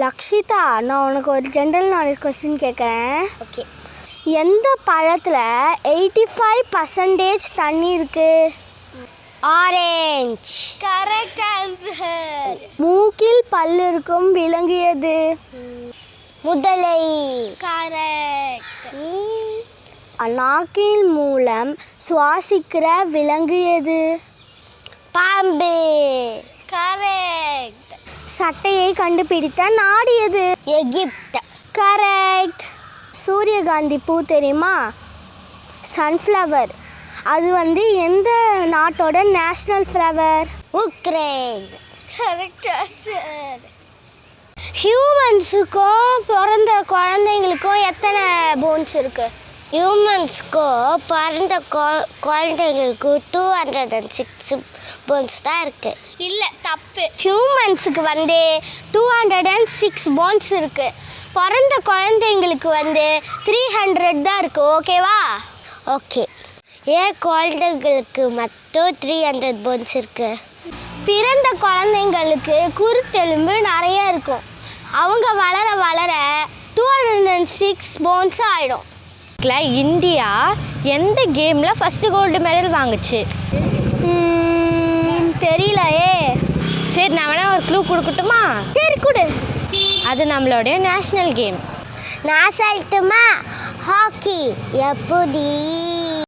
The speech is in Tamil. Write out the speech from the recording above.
லக்ஷிதா, நான் உனக்கு ஒரு ஜென்ரல் நாலேஜ் கொஸ்டின் கேட்குறேன். ஓகே. எந்த பழத்தில் 85% தண்ணி இருக்கு? ஆரஞ்ச். Correct answer. மூக்கில் பல் இருக்கும் விலங்கு எது? முதலை. கரெக்ட். நாக்கின் மூலம் சுவாசிக்கிற விலங்கு எது? பாம்பு. கரெக்ட். சட்டையை கண்டுபிடித்த நாடு எது? எகிப்து. கரெக்ட். சூரியகாந்தி பூ தெரியுமா? சன்ஃப்ளவர். அது எந்த நாட்டோட national flower? Ukraine. Correct answer. ஹியூமன்ஸுக்கும் பிறந்த குழந்தைங்களுக்கும் எத்தனை போன்ஸ் இருக்கு? ஹியூமன்ஸ்க்கும் பிறந்த குழந்தைங்களுக்கு 206 போன்ஸ் தான் இருக்கு. இல்லை, தப்பு. ஹியூமன்ஸுக்கு 206 போன்ஸ் இருக்கு. பிறந்த குழந்தைங்களுக்கு 300 தான் இருக்கு. ஓகேவா? ஓகே. ஏன் குழந்தைங்களுக்கு மட்டும் 300 போன்ஸ் இருக்கு? பிறந்த குழந்தைங்களுக்கு குருத்தெலும்பு நிறைய இருக்கும். அவங்க வளர வளர 206 போன்ஸ் ஆகிடும். இந்தியா எந்த கேமில் ஃபஸ்ட்டு கோல்டு மெடல் வாங்குச்சு? தெரியலையே. சரி, நான் வேணா ஒரு க்ளூ கொடுக்கட்டுமா? சரி, கொடு. அது நம்மளுடைய நேஷ்னல் கேம். நான் சொல்லட்டுமா? ஹாக்கி. எப்படி?